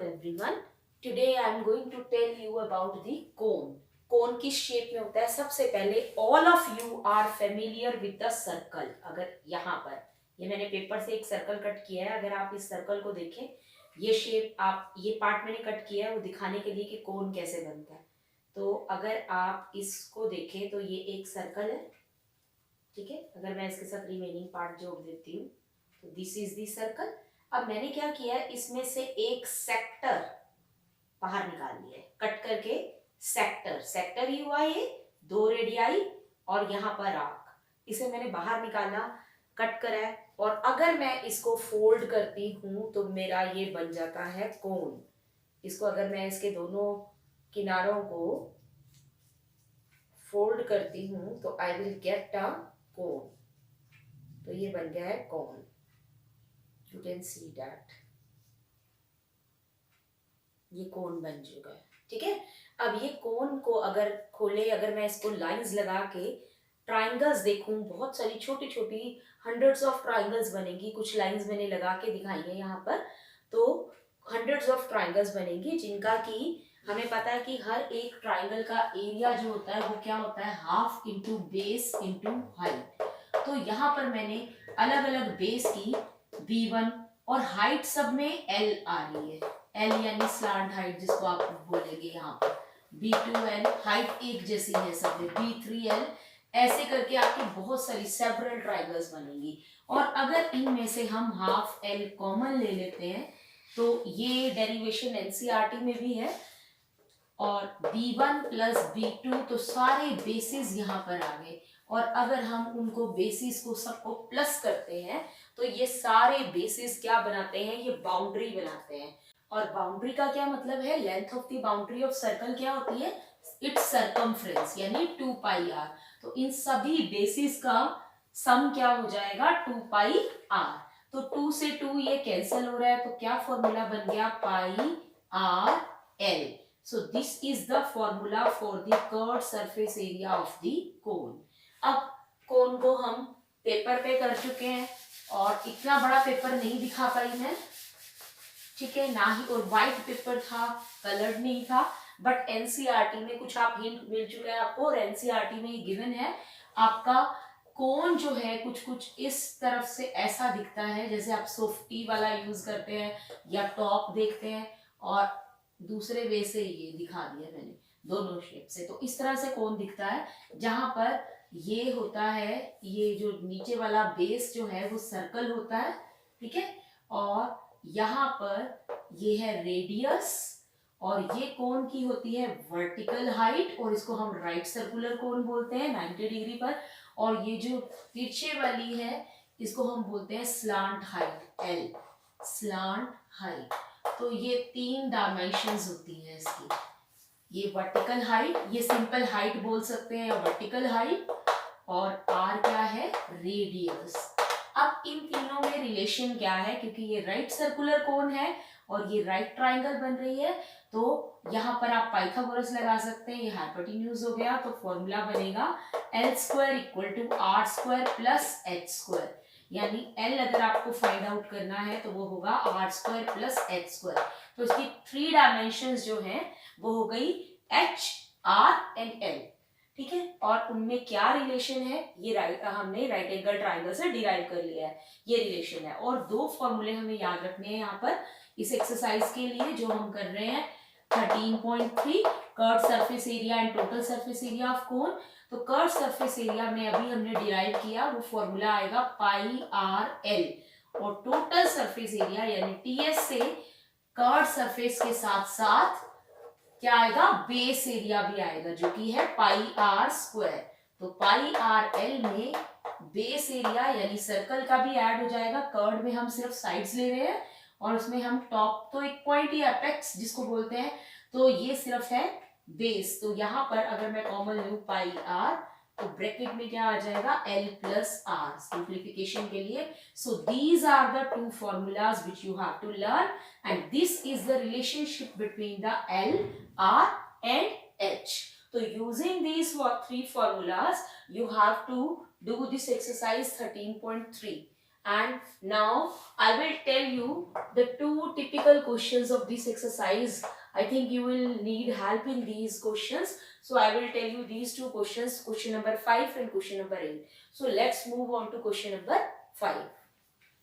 everyone. Today I am going to tell you about the cone. कोन किस shape में होता है? सबसे पहले all of you are familiar with the circle. अगर यहाँ पर ये मैंने पेपर से एक सर्कल कट किया है, अगर आप इस सर्कल को देखें, ये शेप आप ये पार्ट मैंने कट किया है वो दिखाने के लिए कि कोन कैसे बनता है. तो अगर आप इसको देखें तो ये एक सर्कल है, ठीक है. अगर मैं इसके साथ रिमेनिंग पार्ट जोड़ देती हूँ तो दिस इज दी सर्कल. अब मैंने क्या किया है, इसमें से एक सेक्टर बाहर निकाल लिया है, कट करके सेक्टर सेक्टर ही हुआ ये, दो रेडियाई और यहाँ पर आर्क, इसे मैंने बाहर निकाला, कट करा है. और अगर मैं इसको फोल्ड करती हूँ तो मेरा ये बन जाता है कोन. इसको अगर मैं इसके दोनों किनारों को फोल्ड करती हूँ तो आई विल गेट अ कोन. तो ये बन गया है कोन. You can see that ये कोन बन चुका है, ठीक है. अब ये कोन को अगर खोले, अगर मैं इसको लाइंस लगा के ट्राइंगल्स देखूं, बहुत सारी छोटी छोटी हंड्रेड्स ऑफ ट्राइंगल्स बनेंगी. कुछ लाइंस मैंने लगा के दिखाई है यहाँ पर, तो हंड्रेड्स ऑफ ट्राइंगल्स बनेंगी जिनका कि हमें पता है कि हर एक ट्राइंगल का एरिया जो होता है वो क्या होता है, half into base into height. तो यहाँ पर मैंने अलग अलग बेस की B1 और हाइट सब में L आ रही है. L यानी स्लांट हाइट जिसको आप बोलेंगे यहाँ पर. B2L हाइट एक जैसी है सब में. B3L ऐसे करके आपकी बहुत सारी सेवरल ट्राइंगल्स बनेंगी. और अगर इनमें से हम हाफ L कॉमन ले लेते हैं तो ये डेरिवेशन NCERT में भी है. और B1 प्लस B2 तो सारे बेसिस यहाँ पर आ गए. और अगर हम उनको बेसिस को सबको प्लस करते हैं तो ये सारे बेसिस क्या बनाते हैं, ये बाउंड्री बनाते हैं. और बाउंड्री का क्या मतलब है, length of the boundary of circle क्या होती है, इट्स सर्कमफ्रेंस यानी 2 पाई आर. तो इन सभी बेसिस का सम क्या हो जाएगा, 2 पाई आर. तो 2 से 2 ये कैंसिल हो रहा है तो क्या फॉर्मूला बन गया, pi are L. So this is the formula for the curved surface area of the cone. अब कोन को हम पेपर पे कर चुके हैं और इतना बड़ा पेपर नहीं दिखा पाई मैं, ठीक है, ना ही. और व्हाइट पेपर था, कलर्ड नहीं था. बट एनसीईआरटी में कुछ आप हिंट मिल चुका है आपको. और एनसीईआरटी में ये गिवन है आपका कोन जो है कुछ कुछ इस तरफ से ऐसा दिखता है जैसे आप सोफ्टी वाला यूज करते हैं या टॉप देखते हैं. और दूसरे वे से ये दिखा दिया मैंने दोनों शेप से. तो इस तरह से कोन दिखता है जहां पर ये होता है, ये जो नीचे वाला बेस जो है वो सर्कल होता है, ठीक है. और यहाँ पर ये है रेडियस और ये कोन की होती है वर्टिकल हाइट और इसको हम राइट सर्कुलर कोन बोलते हैं 90 डिग्री पर. और ये जो पीछे वाली है इसको हम बोलते हैं slant height, L slant height. तो ये 3 डायमेंशंस होती हैं इसकी. ये वर्टिकल हाइट, ये सिंपल हाइट बोल सकते हैं वर्टिकल हाइट. और R क्या है, रेडियस. अब इन तीनों में रिलेशन क्या है, क्योंकि ये राइट सर्कुलर कोन है और ये राइट ट्राइंगल बन रही है तो यहाँ पर आप पाइथागोरस लगा सकते हैं. ये हाइपोटेन्यूज हो गया तो फॉर्मूला बनेगा L square equal to R square plus H square. यानी L अगर आपको फाइंड आउट करना है तो वो होगा R square plus H square. तो इसकी 3 डायमेंशंस जो हैं वो हो गई H, R एंड L, ठीक है. और उनमें क्या रिलेशन है, ये हमने राइट एंगल ट्राइंगल से डिराइव कर लिया है, ये रिलेशन है. और 2 फॉर्मूले हमें याद रखने हैं यहाँ पर इस एक्सरसाइज के लिए जो हम कर रहे हैं. 13.3 curved surface area and total surface area of cone. तो कर्व्ड सरफेस एरिया में अभी हमने डिराइव किया, वो फॉर्मूला आएगा पाई आर एल. और टोटल सरफेस एरिया यानी टीएस से कर्व्ड सरफेस के साथ साथ क्या आएगा, बेस एरिया भी आएगा जो कि है पाई आर स्क्वायर. तो पाई आर एल में बेस एरिया यानी सर्कल का भी ऐड हो जाएगा. कर्व में हम सिर्फ साइड्स ले रहे हैं और उसमें हम टॉप तो एक पॉइंट या एपेक्स जिसको बोलते हैं, तो ये सिर्फ है बेस. तो यहाँ पर अगर मैं कॉमन लूं पाई आर तो ब्रैकेट में क्या आ जाएगा, L प्लस R सिंप्लीफिकेशन के लिए. So these are the 2 formulas which you have to learn and this is the relationship between the L, R and H. So using these 3 formulas you have to do this exercise 13.3 And now I will tell you the two typical questions of this exercise. I think you will need help in these questions, so I will tell you these two questions, question number 5 and question number 8. So let's move on to question number 5.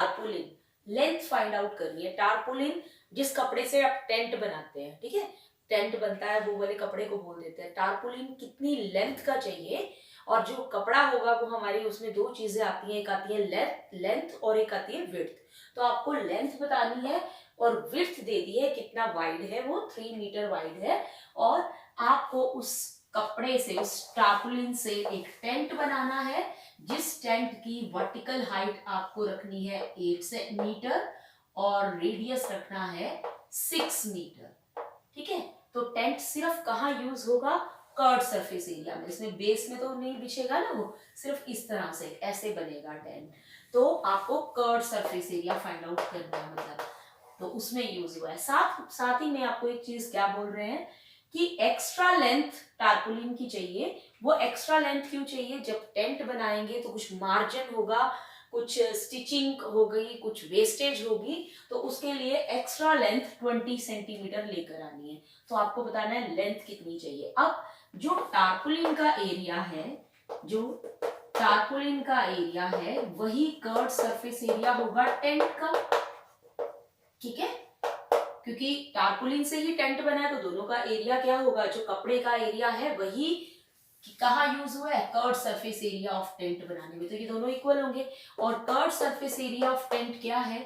Tarpaulin length find out करनी है। Tarpaulin जिस कपड़े से आप tent बनाते हैं, ठीक है, टेंट बनता है वो वाले कपड़े को बोल देते हैं। टारपोलिन कितनी लेंथ का चाहिए, और जो कपड़ा होगा वो हमारी उसमें दो चीजें आती हैं, एक आती है लेंथ और एक आती है विड्थ। तो आपको लेंथ बतानी है और विड्थ दे दी है, कितना वाइड है वो 3 मीटर वाइड है, और आपको उस कपड़े से, उस टारपोलिन से एक टेंट बनाना है जिस टेंट की वर्टिकल हाइट आपको रखनी है 8 मीटर और रेडियस रखना है 6 मीटर। ठीक है, तो टेंट सिर्फ कहाँ यूज होगा, कर्ड सरफेस एरिया में। इसमें बेस में तो नहीं बिछेगा ना, वो सिर्फ इस तरह से ऐसे बनेगा टेंट। तो आपको curved surface area find out करना है, मतलब तो उसमें यूज हुआ है। साथ ही में आपको एक चीज क्या बोल रहे हैं कि एक्स्ट्रा लेंथ टारपोलिन की चाहिए। वो एक्स्ट्रा लेंथ क्यों चाहिए, जब टेंट बनाएंगे तो कुछ मार्जिन होगा, कुछ स्टिचिंग हो गई, कुछ वेस्टेज होगी, तो उसके लिए एक्स्ट्रा लेंथ 20 सेंटीमीटर लेकर आनी है। तो आपको बताना है लेंथ कितनी चाहिए। अब जो टारपोलिन का एरिया है, जो टारपोलिन का एरिया है वही कर्ड सरफेस एरिया होगा टेंट का। ठीक है, क्योंकि टारपोलिन से ही टेंट बना है, तो दोनों का एरिया क्या होगा, जो कपड़े का एरिया है वही कहाँ यूज हुआ है, curved surface area of tent बनाने में, तो ये दोनों इक्वल होंगे। और curved surface area of tent क्या है,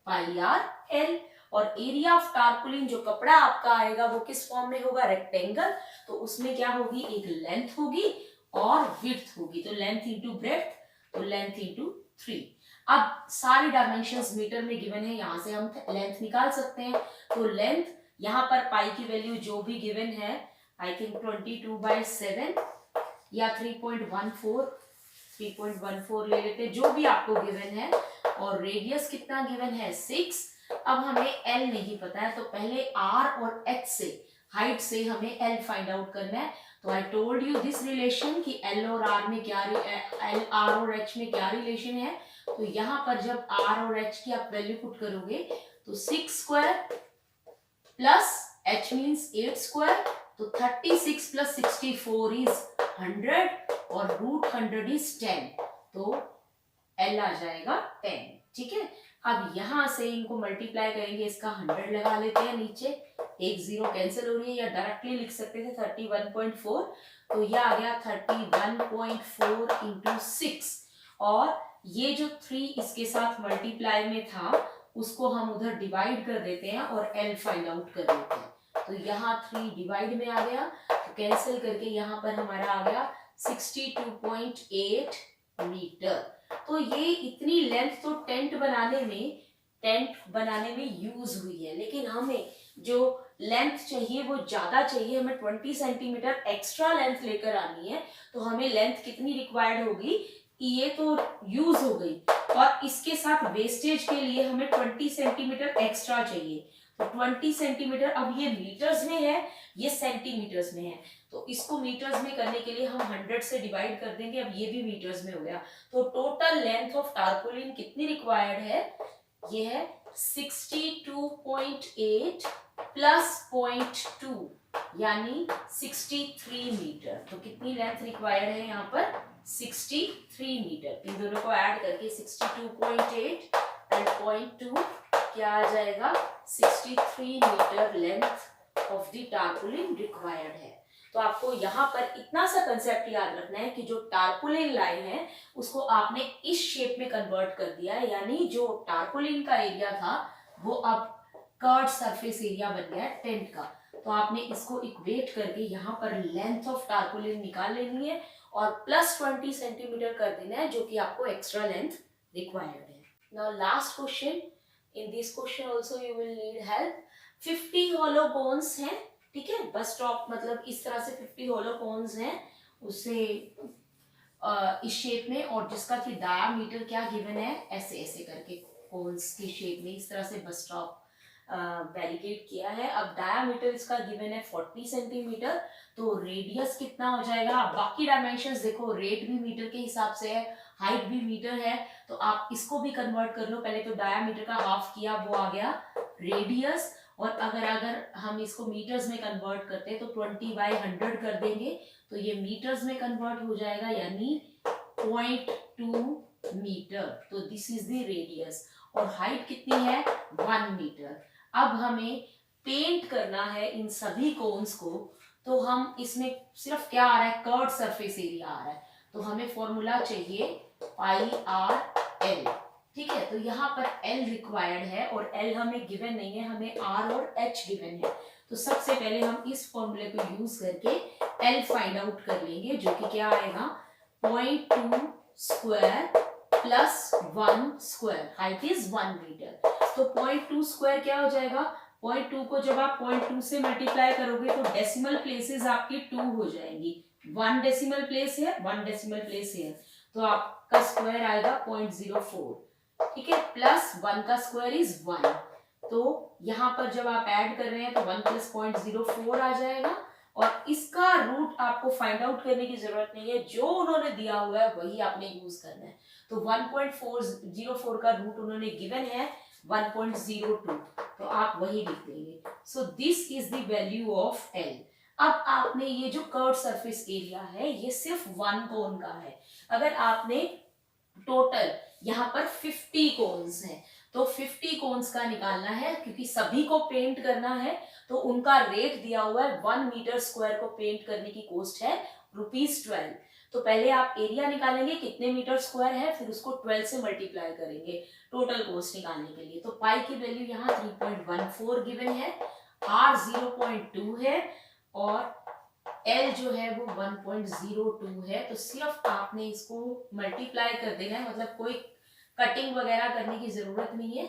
पाई आर एल। और एरिया ऑफ टारपोलिन जो कपड़ा आपका आएगा वो किस फॉर्म में होगा, रेक्टेंगल, तो उसमें क्या होगी, एक लेंथ होगी और विड्थ होगी, तो लेंथ इंटू ब्रेड्थ, तो लेंथ इंटू 3। अब सारी डायमेंशंस मीटर में गिवन है, यहां से हम लेंथ निकाल सकते हैं। तो लेंथ यहाँ पर पाई की वैल्यू जो भी गिवन है, आई थिंक 22/7 या 3.14 ले लेते हैं, जो भी आपको गिवन है। और रेडियस कितना गिवन है, 6। अब हमें एल नहीं पता है, तो पहले आर और एच से, हाइट से हमें एल फाइंड आउट करना है। तो I told you this relation कि एल और आर में क्या, एल आर और एच में क्या रिलेशन है। तो यहाँ पर जब आर और एच की आप वैल्यू पुट करोगे तो 6 square plus H means 8 square, तो 36 प्लस 64 इज 100 और रूट 100 इज 10, तो एल आ जाएगा 10। ठीक है, अब यहां से इनको मल्टीप्लाई करेंगे, इसका 100 लगा लेते हैं नीचे, एक जीरो कैंसिल हो रही है, या डायरेक्टली लिख सकते थे 31.4, तो यह आ गया 31.4 इंटू 6, और ये जो 3 इसके साथ मल्टीप्लाई में था उसको हम उधर डिवाइड कर देते हैं और एल फाइंड आउट कर देते हैं। तो यहाँ 3 डिवाइड में आ गया, तो कैंसिल करके यहाँ पर हमारा आ गया 62.8 मीटर। तो ये इतनी लेंथ तो टेंट बनाने में यूज हुई है, लेकिन हमें जो लेंथ चाहिए वो ज्यादा चाहिए, हमें 20 सेंटीमीटर एक्स्ट्रा लेंथ लेकर आनी है। तो हमें लेंथ कितनी रिक्वायर्ड होगी, ये तो यूज हो गई, और इसके साथ वेस्टेज के लिए हमें 20 सेंटीमीटर एक्स्ट्रा चाहिए। तो 20 सेंटीमीटर, अब ये मीटर्स में है, ये सेंटीमीटर्स में है, तो इसको मीटर्स में करने के लिए हम 100 से डिवाइड कर देंगे। अब ये भी मीटर्स में हो गया, तो टोटल लेंथ ऑफ टारपोलिन कितनी रिक्वायर्ड है, ये है 62.8 प्लस 0.2 यानी 63 मीटर। तो कितनी लेंथ रिक्वायर्ड है यहाँ पर, 63 मीटर। इन दोनों को ऐड करके 62.8 एंड 0.2 क्या आ जाएगा, 63 metre length of the tarpaulin required है। तो आपको यहाँ पर इतना सा कंसेप्ट याद रखना है कि जो टारपोलिन लाइन है उसको आपने इस शेप में कन्वर्ट कर दिया है, यानी जो टारपोलिन का एरिया था वो अब कर्ड सरफेस एरिया बन गया है टेंट का। तो आपने इसको इक्वेट करके यहाँ पर लेंथ ऑफ टारपोलिन निकाल लेनी है और प्लस 20 सेंटीमीटर कर देना है, जो कि आपको एक्स्ट्रा लेंथ रिक्वायर्ड है। Now last question, in this question also you will need help. 50 hollow cones हैं, ठीक है, बस स्टॉप मतलब इस तरह से 50 होलो कोन्स हैं, उससे इस शेप में, और जिसका कि डायामीटर क्या गिवन है, ऐसे ऐसे करके कोन्स की शेप में इस तरह से बस स्टॉप बैरिकेड किया है। अब डायामीटर इसका गिवन है 40 सेंटीमीटर, तो रेडियस कितना हो जाएगा। बाकी डायमेंशंस देखो, रेट भी मीटर के हिसाब से है, हाइट भी मीटर है, तो आप इसको भी कन्वर्ट कर लो। पहले तो डायामीटर का हाफ किया, वो आ गया रेडियस, और अगर हम इसको मीटर्स में कन्वर्ट करते हैं तो 20/100 कर देंगे, तो ये मीटर्स में कन्वर्ट हो जाएगा, यानी 0.2 मीटर। तो दिस इज द रेडियस, और हाइट कितनी है 1 मीटर। अब हमें पेंट करना है इन सभी कोन्स को, तो हम इसमें सिर्फ क्या आ रहा है, कर्व्ड सरफेस एरिया आ रहा है, तो हमें फॉर्मूला चाहिए पाई आर एल। ठीक है, तो यहाँ पर L रिक्वायर्ड है, और L हमें गिवन नहीं है, हमें R और H गिवन है। तो सबसे पहले हम इस फॉर्मूले को यूज करके L फाइंड आउट कर लेंगे, जो कि क्या आएगा 0.2 square plus 1 square, height is 1 metre. तो 0.2 स्क्वायर क्या हो जाएगा, 0.2 को जब आप 0.2 से मल्टीप्लाई करोगे तो डेसिमल प्लेसेस आपकी 2 हो जाएंगी, 1 डेसिमल प्लेस है, 1 डेसिमल प्लेस है, तो आपका स्क्वायर आएगा 0.04। ठीक है, प्लस 1 का स्क्वायर इज 1, तो यहाँ पर जब आप ऐड कर रहे हैं तो 1 प्लस 0.04 आ जाएगा, और इसका रूट आपको फाइंड आउट करने की जरूरत नहीं है, जो उन्होंने दिया हुआ है वही आपने यूज करना है। तो 1.404 का रूट उन्होंने गिवन है 1.02, तो आप वही लिख देंगे। So this is the value of L। अब आपने ये जो कर्व सरफेस एरिया है ये सिर्फ 1 कोन का है, अगर आपने टोटल यहाँ पर 50 कोन्स हैं, तो 50 कोन्स का निकालना है, क्योंकि सभी को पेंट करना है, तो उनका रेट दिया हुआ है 1 मीटर स्क्वायर को पेंट करने की कॉस्ट है ₹12। तो पहले आप एरिया निकालेंगे कितने मीटर स्क्वायर है, फिर उसको 12 से मल्टीप्लाई करेंगे टोटल कॉस्ट निकालने के लिए। तो पाई की वैल्यू यहाँ 3.14 गिवन है, R 0.2 है, और L जो है वो 1.02 है। तो सिर्फ आपने इसको मल्टीप्लाई कर देना है, मतलब कोई कटिंग वगैरह करने की जरूरत नहीं है।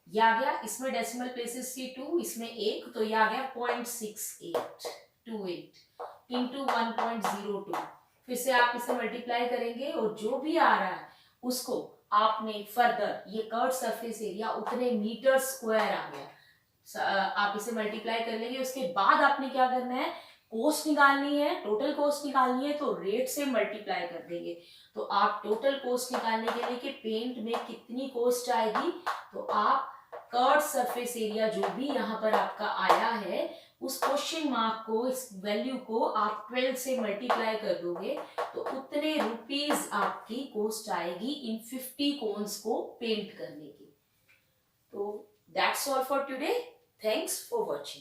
ये आ गया, इसमें डेसिमल प्लेसेस की 2, इसमें 1, तो ये आ गया 0.6828 इंटू 1.02। फिर से आप इसे मल्टीप्लाई करेंगे, और जो भी आ रहा है उसको आपने फर्दर, ये कर्व सरफेस एरिया उतने मीटर स्क्वायर आ गया, आप इसे मल्टीप्लाई कर लेंगे। उसके बाद आपने क्या करना है, कॉस्ट निकालनी है, टोटल कॉस्ट निकालनी है, तो रेट से मल्टीप्लाई कर देंगे। तो आप टोटल कॉस्ट निकालने के लिए कि पेंट में कितनी कॉस्ट आएगी, तो आप कर्व सरफेस एरिया जो भी यहाँ पर आपका आया है, उस क्वेश्चन मार्क को, इस वैल्यू को आप 12 से मल्टीप्लाई कर दोगे, तो उतने रुपीज आपकी कॉस्ट आएगी इन 50 कोन्स को पेंट करने की। तो that's all for today, thanks for watching.